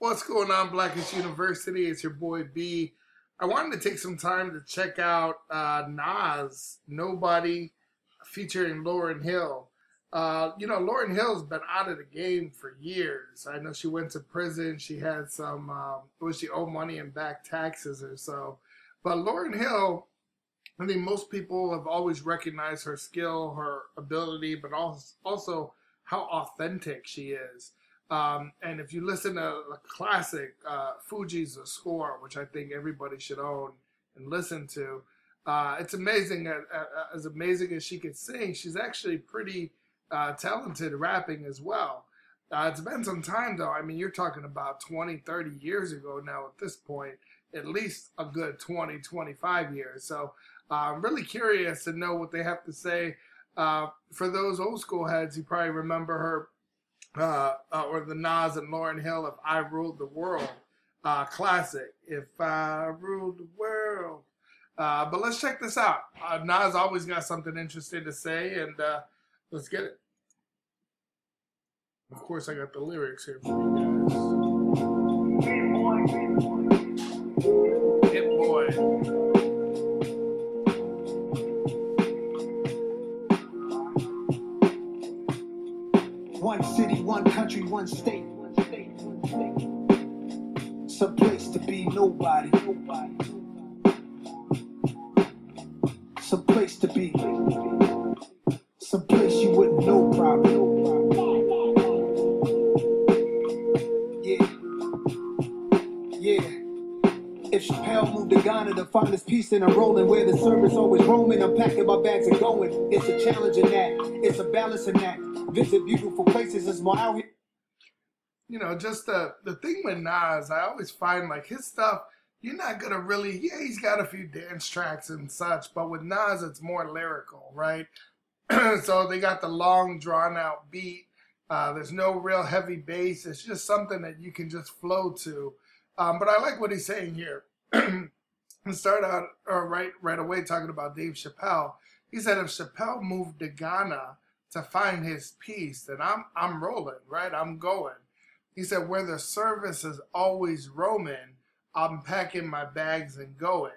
What's going on, Blackish University? It's your boy B. I wanted to take some time to check out Nas, Nobody, featuring Lauryn Hill. Lauryn Hill's been out of the game for years. I know she went to prison. She had some, she owed money and back taxes or so. But Lauryn Hill, I think most people have always recognized her skill, her ability, but also how authentic she is. And if you listen to a classic, Fuji's A Score, which I think everybody should own and listen to, it's amazing. As amazing as she can sing, she's actually pretty talented rapping as well. It's been some time, though. I mean, you're talking about 20, 30 years ago now at this point, at least a good 20, 25 years. So I'm really curious to know what they have to say. For those old school heads, you probably remember her, or the Nas and Lauryn Hill, If I Ruled the World, classic. If I ruled the world. But let's check this out. Nas always got something interesting to say, and let's get it. Of course, I got the lyrics here for you guys. Hit boy. One city, one country, one state. Some place to be nobody. Some place to be. Some place you wouldn't know probably. Yeah. If Chappelle moved to Ghana to find his peace and I'm rolling where the service always roaming, I'm packing my bags and going. It's a challenging act. It's a balancing act. Visit beautiful places is more out here. You know, just the thing with Nas, I always find like his stuff, you're not going to really, he's got a few dance tracks and such, but with Nas, it's more lyrical, right? So they got the long, drawn-out beat. There's no real heavy bass. It's just something that you can just flow to. But I like what he's saying here. And start out right away talking about Dave Chappelle. He said if Chappelle moved to Ghana to find his peace, then I'm rolling, right? I'm going. He said where the service is always roaming, I'm packing my bags and going.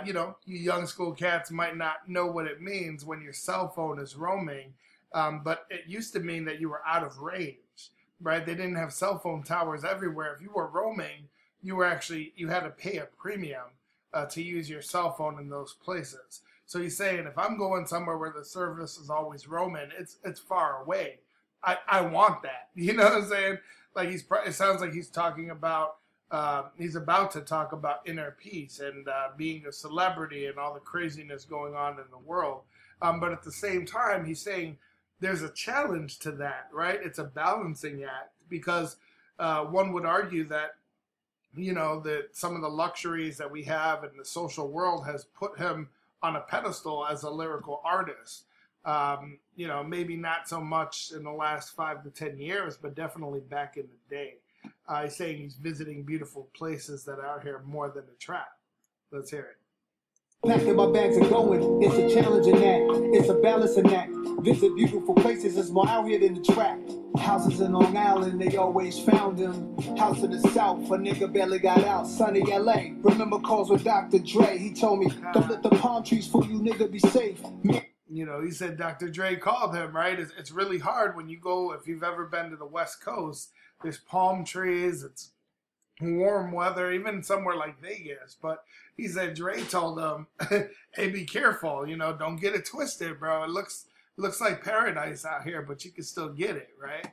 You young school cats might not know what it means when your cell phone is roaming, but it used to mean that you were out of range, right? They didn't have cell phone towers everywhere. If you were roaming, you had to pay a premium to use your cell phone in those places. So he's saying if I'm going somewhere where the service is always roaming, it's far away. I want that. You know what I'm saying? Like it sounds like he's talking about. He's about to talk about inner peace and being a celebrity and all the craziness going on in the world. But at the same time, he's saying there's a challenge to that, right? It's a balancing act because one would argue that, that some of the luxuries that we have in the social world has put him on a pedestal as a lyrical artist. Maybe not so much in the last 5 to 10 years, but definitely back in the day. He's saying he's visiting beautiful places that are out here more than a trap. Let's hear it. Packing my bags and going. It's a challenging act. It's a balancing act. Visit beautiful places is more out here than the trap. Houses in Long Island, they always found him. House in the South, a nigga barely got out. Sunny LA. Remember calls with Dr. Dre. He told me, don't let the palm trees fool you, nigga, be safe. He said Dr. Dre called him, right? It's really hard when you go, if you've ever been to the West Coast, there's palm trees, it's warm weather, even somewhere like Vegas. But he said Dre told him, hey, be careful, don't get it twisted, bro. It looks like paradise out here, but you can still get it, right?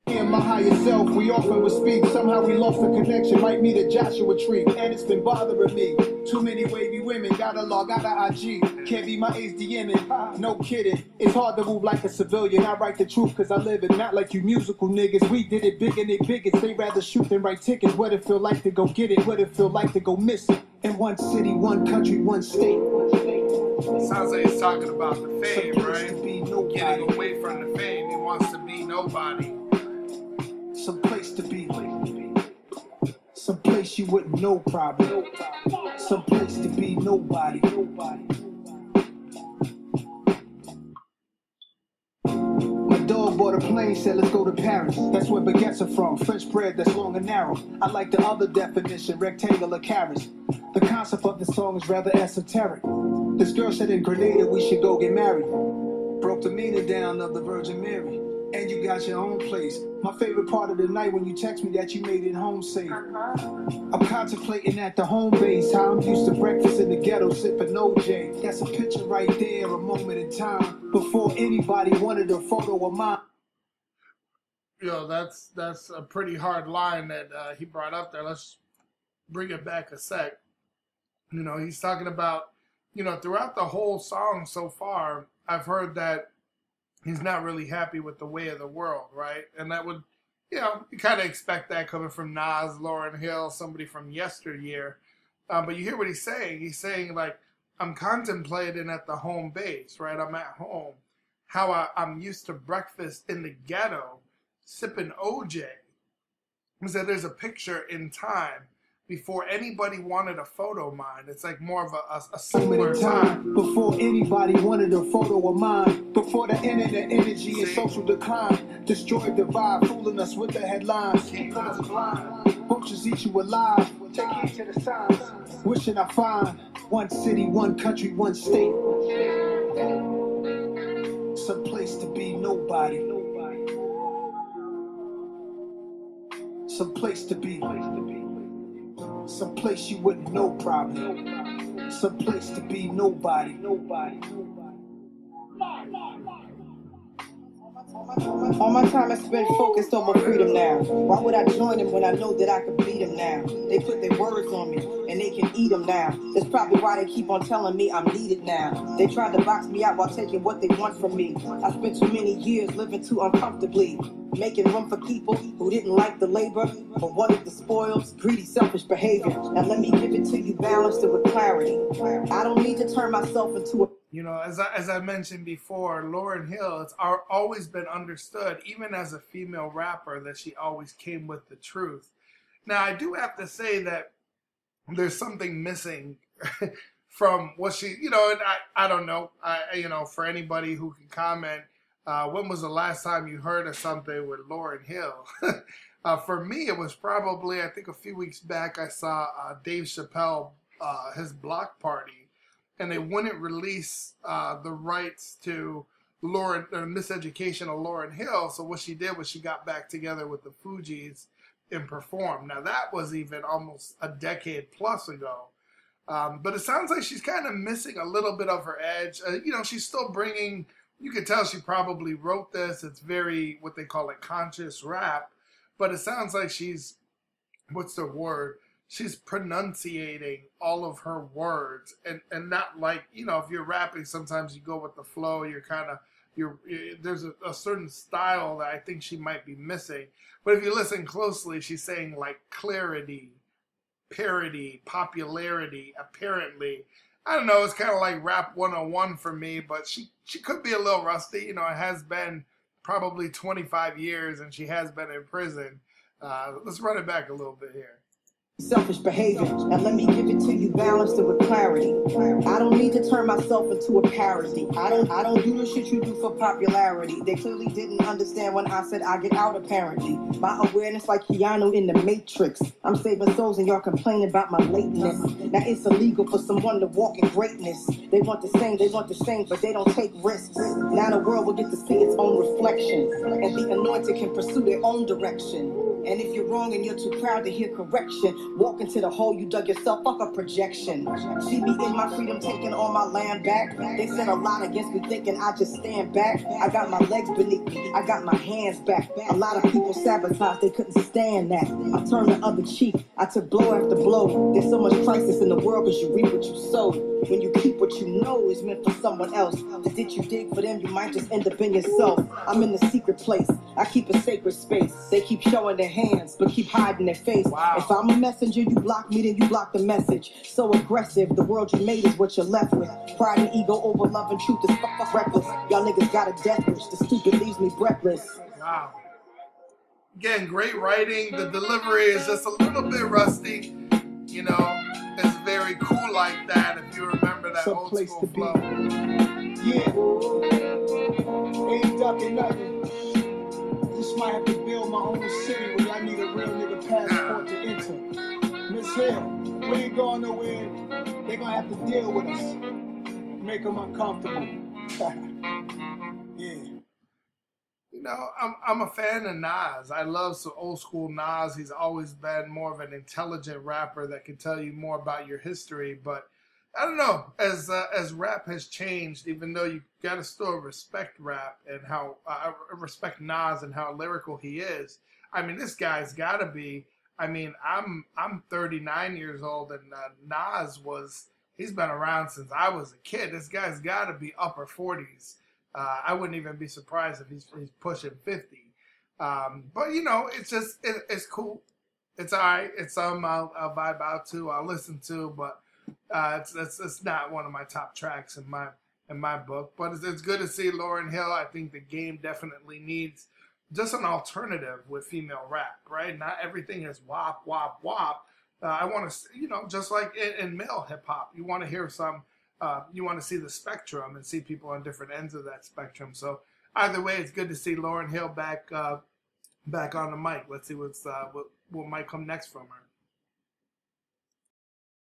In my higher self, we often would speak. Somehow we lost the connection. Might meet a Joshua tree, and it's been bothering me. Too many wavy women, gotta log out of IG. Can't be my HDM, and no kidding. It's hard to move like a civilian. I write the truth, cause I live it. Not like you musical niggas. We did it big and they bigots. They rather shoot than write tickets. What it feel like to go get it? What it feel like to go miss it? In one city, one country, one state. Sounds like he's talking about the fame, right? Getting away from the fame. He wants to be nobody. Some place to be. Some place you wouldn't know probably. Some place to be nobody. My dog bought a plane, said let's go to Paris. That's where baguettes are from, French bread that's long and narrow. I like the other definition, rectangular carrots. The concept of the song is rather esoteric. This girl said in Grenada we should go get married. Broke the meaning down of the Virgin Mary. And you got your own place. My favorite part of the night when you text me that you made it home safe. I'm contemplating at the home base how I'm used to breakfast in the ghetto sipping OJ. That's a picture right there, a moment in time before anybody wanted a photo of mine. Yo, that's a pretty hard line that he brought up there. Let's bring it back a sec. You know, he's talking about, you know, throughout the whole song so far, I've heard that he's not really happy with the way of the world, right? And that would, you know, you kind of expect that coming from Nas, Lauryn Hill, somebody from yesteryear. But you hear what he's saying. He's saying, like, I'm contemplating at the home base, right? I'm at home. How I'm used to breakfast in the ghetto, sipping OJ. He said there's a picture in time before anybody wanted a photo of mine. It's like more of a similar time. Before anybody wanted a photo of mine. Before the internet energy and social decline destroyed the vibe, fooling us with the headlines. Keep us blind. Vultures eat you alive. Take heed to the signs. Wishing I find one city, one country, one state. Some place to be nobody. Some place to be. Some place you wouldn't know probably. Some place to be nobody. All my time I spent focused on my freedom now. Why would I join them when I know that I could beat them now? They put their words on me and they can eat them now. That's probably why they keep on telling me I'm needed now. They tried to box me out while taking what they want from me. I spent too many years living too uncomfortably, making room for people who didn't like the labor but wanted the spoils, greedy, selfish behavior. Now let me give it to you balanced and with clarity. I don't need to turn myself into a... You know, as I mentioned before, Lauryn Hill, it's always been understood, even as a female rapper, that she always came with the truth. Now, I do have to say that there's something missing from what she, you know, and I don't know, you know, for anybody who can comment, when was the last time you heard of something with Lauryn Hill? For me, it was probably, I think a few weeks back, I saw Dave Chappelle, his block party, and they wouldn't release the rights to Lauryn, or Miseducation of Lauryn Hill. So what she did was she got back together with the Fugees and performed. Now that was even almost a decade plus ago. But it sounds like she's kind of missing a little bit of her edge. You know, she's still bringing, you can tell she probably wrote this. It's very, what they call it, conscious rap. But it sounds like she's, what's the word? She's pronunciating all of her words and not like, you know, if you're rapping, sometimes you go with the flow. There's a certain style that I think she might be missing. But if you listen closely, she's saying like clarity, parody, popularity, apparently. I don't know, it's kind of like rap 101 for me, but she could be a little rusty. You know, it has been probably 25 years and she has been in prison. Let's run it back a little bit here. Selfish behavior. Now let me give it to you balanced and with clarity. I don't need to turn myself into a parody. I don't do the shit you do for popularity. They clearly didn't understand when I said I get out apparently. My awareness like Keanu in the Matrix. I'm saving souls and y'all complaining about my lateness. Now it's illegal for someone to walk in greatness. They want the same, but they don't take risks. Now the world will get to see its own reflection, and the anointed can pursue their own direction. And if you're wrong and you're too proud to hear correction, walk into the hole you dug yourself, fuck a projection. See me in my freedom taking all my land back. They said a lot against me thinking I just stand back. I got my legs beneath me, I got my hands back. A lot of people sabotaged, they couldn't stand that. I turned the other cheek, I took blow after blow. There's so much crisis in the world because you reap what you sow. When you keep what you know is meant for someone else, did you dig for them, you might just end up in yourself. I'm in the secret place, I keep a sacred space. They keep showing their hands, but keep hiding their face. Wow. If I'm a messenger, you block me, then you block the message. So aggressive, the world you made is what you're left with. Pride and ego over love and truth is fuck reckless. Y'all niggas got a death wish, the stupid leaves me breathless. Wow. Again, great writing. The delivery is just a little bit rusty. You know, it's very cool like that if you remember that old school flow. Yeah. Ain't ducking nothing. might have to build my own city where I need a real nigga passport to enter. Miss Hill, we ain't going nowhere. They gonna have to deal with us. Make them uncomfortable. Yeah. You know, I'm a fan of Nas. I love some old school Nas. He's always been more of an intelligent rapper that can tell you more about your history. But I don't know, as rap has changed, even though you gotta still respect rap and how I respect Nas and how lyrical he is. I mean, this guy's gotta be. I mean, I'm 39 years old, and Nas he's been around since I was a kid. This guy's gotta be upper 40s. I wouldn't even be surprised if he's pushing 50. But you know, it's cool. It's all right. It's something I'll vibe out to. I'll listen to, but it's not one of my top tracks in my book. But it's good to see Lauryn Hill. I think the game definitely needs just an alternative with female rap, right? Not everything is wop wop wop. I want to, you know, just like in male hip hop, you want to hear some. You want to see the spectrum and see people on different ends of that spectrum. So either way, it's good to see Lauryn Hill back on the mic. Let's see what might come next from her.